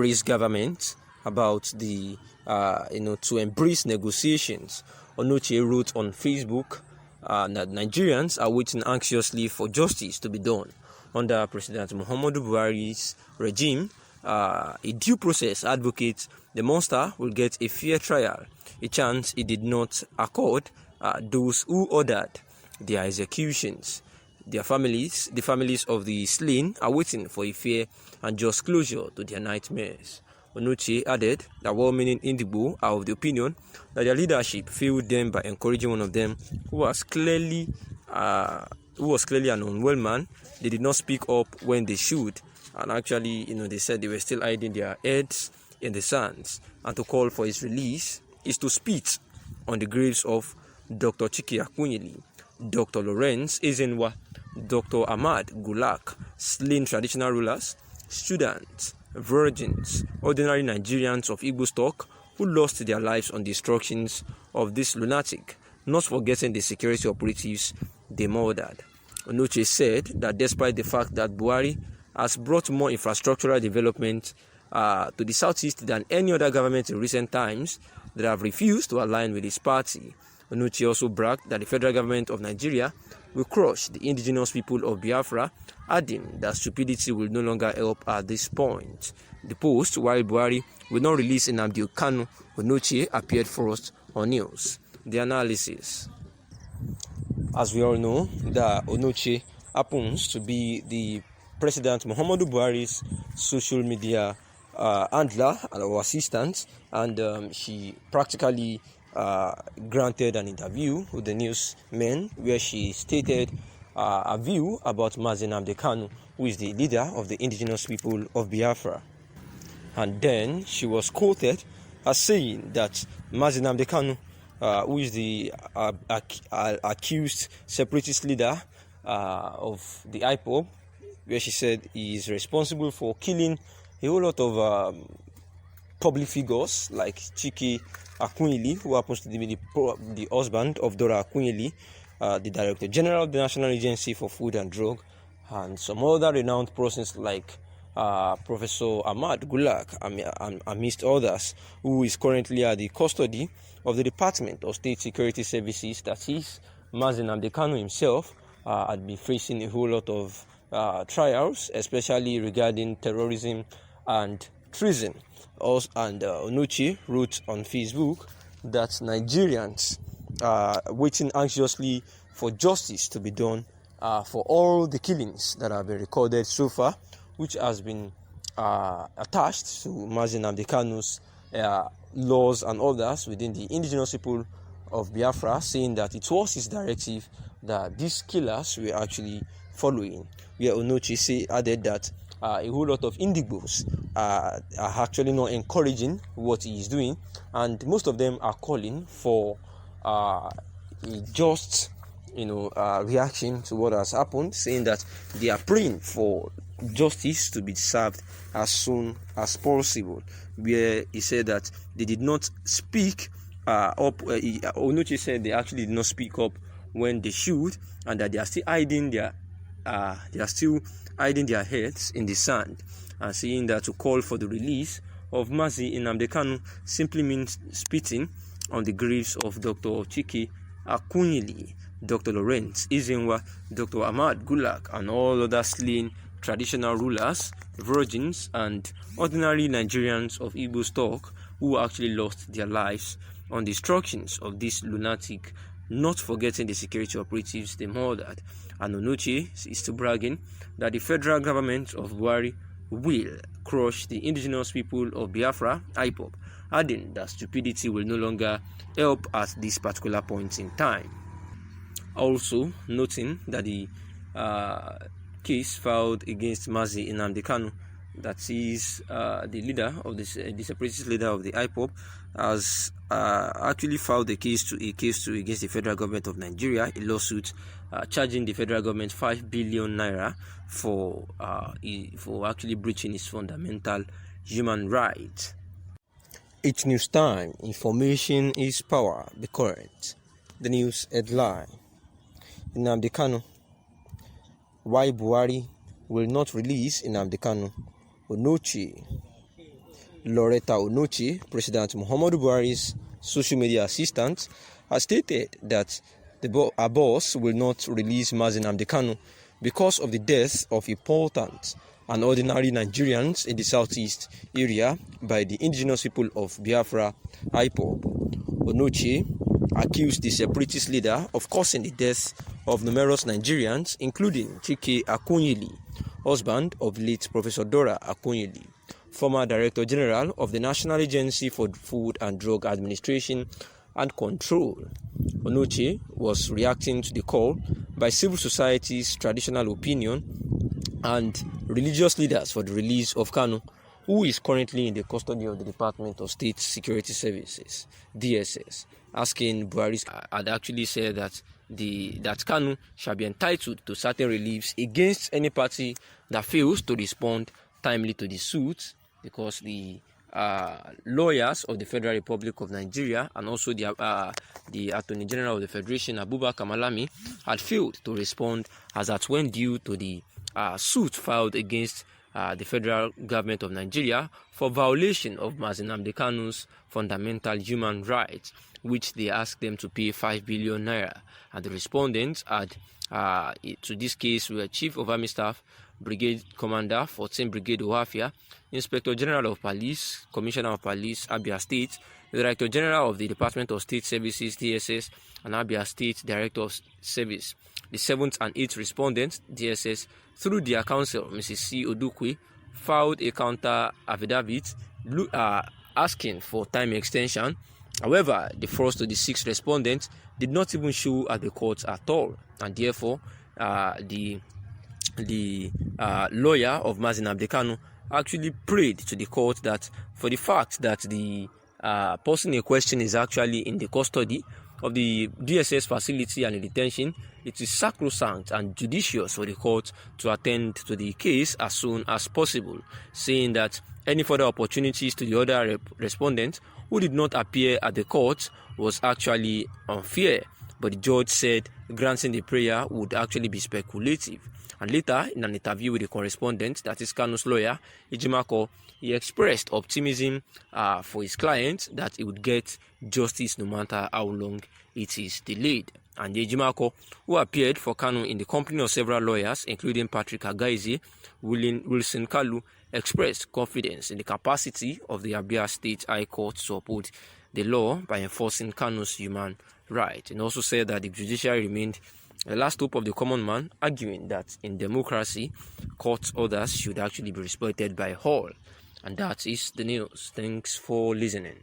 praised government about the to embrace negotiations. Onochie wrote on Facebook that Nigerians are waiting anxiously for justice to be done. Under President Muhammadu Buhari's regime, a due process advocates the monster will get a fair trial, a chance it did not accord those who ordered their executions. The families of the slain are waiting for a fair and just closure to their nightmares. Onochie added that well-meaning Indigo are of the opinion that their leadership failed them by encouraging one of them who was clearly an unwell man. They did not speak up when they should, and actually, they said they were still hiding their heads in the sands. And to call for his release is to spit on the graves of Dr. Chike Akunyili, Dr. Lawrence Ezenwa, Dr. Ahmad Gulak, slain traditional rulers, students, virgins, ordinary Nigerians of Igbo stock who lost their lives on the instructions of this lunatic, not forgetting the security operatives they murdered. Onochie said that despite the fact that Buhari has brought more infrastructural development to the southeast than any other government in recent times, they have refused to align with his party. Onochie also bragged that the federal government of Nigeria will crush the indigenous people of Biafra, adding that stupidity will no longer help at this point. The post, while Buhari will not release Nnamdi Kanu, Onochie appeared first on news. The analysis. As we all know, that Onochie happens to be the President Muhammadu Buhari's social media handler or assistant, and she practically granted an interview with the newsmen where she stated a view about Mazi Nnamdi Kanu, who is the leader of the indigenous people of Biafra. And then she was quoted as saying that Mazi Nnamdi Kanu, who is the accused separatist leader of the Ipob, where she said he is responsible for killing a whole lot of public figures like Chike Akunyili, who happens to be the husband of Dora Akunyili, the Director General of the National Agency for Food and Drug, and some other renowned persons like Professor Ahmad Gulak, amidst others, who is currently at the custody of the Department of State Security Services. That is, Mazi Nnamdi Kanu himself had been facing a whole lot of trials, especially regarding terrorism and treason. And Onochie wrote on Facebook that Nigerians are waiting anxiously for justice to be done for all the killings that have been recorded so far, which has been attached to Mazi Nnamdi Kanu's laws and others within the indigenous people of Biafra, saying that it was his directive that these killers were actually following. Where Onochie added that a whole lot of Indigos are actually not encouraging what he is doing, and most of them are calling for a just reaction to what has happened, saying that they are praying for justice to be served as soon as possible. Where he said that they did not speak up. Onochie said they actually did not speak up when they should, and that they are still hiding their heads in the sand, and saying that to call for the release of Mazi Nnamdi Kanu simply means spitting on the graves of Dr. Chike Akunyili, Dr. Lawrence Ezenwa, Dr. Ahmad Gulak, and all other slain traditional rulers, virgins, and ordinary Nigerians of Igbo stock who actually lost their lives on the instructions of this lunatic, not forgetting the security operatives they murdered. And Onochie is still bragging that the federal government of Buhari will crush the indigenous people of Biafra, Ipob, adding that stupidity will no longer help at this particular point in time. Also noting that the case filed against Mazi Nnamdi Kanu, that is the leader of the separatist leader of the Ipob, has actually filed a case against the federal government of Nigeria, a lawsuit charging the federal government 5 billion naira for actually breaching its fundamental human rights. Each news time, information is power. Be current. The news headline: Nnamdi Kanu. Why Buhari will not release Nnamdi Kanu? Onochie. Loretta Onochie, President Muhammadu Buhari's social media assistant, has stated that our boss will not release Mazi Nnamdi Kanu because of the death of important and ordinary Nigerians in the southeast area by the indigenous people of Biafra, Ipob. Onochie accused the separatist leader of causing the death of numerous Nigerians, including Chike Akunyili, husband of late Professor Dora Akunyili, former Director General of the National Agency for Food and Drug Administration and Control. Onochie was reacting to the call by civil society's traditional opinion and religious leaders for the release of Kanu, who is currently in the custody of the Department of State Security Services, DSS, asking Buhari had actually said that that Kanu shall be entitled to certain reliefs against any party that fails to respond timely to the suit, because the lawyers of the Federal Republic of Nigeria and also the Attorney General of the Federation, Abubakar Malami, had failed to respond as at when due to the suit filed against the federal government of Nigeria for violation of Mazi Nnamdi Kanu's fundamental human rights, which they asked them to pay 5 billion naira. And the respondents had, to this case, were Chief of Army Staff, Brigade Commander, 14th Brigade Oafia, Inspector General of Police, Commissioner of Police, Abia State, the Director General of the Department of State Services, DSS, and Abia State Director of Service. The 7th and 8th respondents, DSS, through their counsel, Mrs. C. Odukwe, filed a counter affidavit asking for time extension. However, the 1st to the 6th respondents did not even show at the court at all, and therefore the lawyer of Mazi Nnamdi Kanu actually prayed to the court that for the fact that the person in question is actually in the custody of the DSS facility and in detention, it is sacrosanct and judicious for the court to attend to the case as soon as possible, saying that any further opportunities to the other respondents who did not appear at the court was actually unfair. But the judge said granting the prayer would actually be speculative. And later, in an interview with the correspondent, that is Kanu's lawyer, Ejimako, he expressed optimism for his client that he would get justice no matter how long it is delayed. And Ejimako, who appeared for Kanu in the company of several lawyers, including Patrick Agaize, Wilson Kalu, expressed confidence in the capacity of the Abia State High Court to uphold the law by enforcing Kanu's human rights, and also said that the judiciary remained the last hope of the common man, arguing that in democracy, court orders should actually be respected by all. And that is the news. Thanks for listening.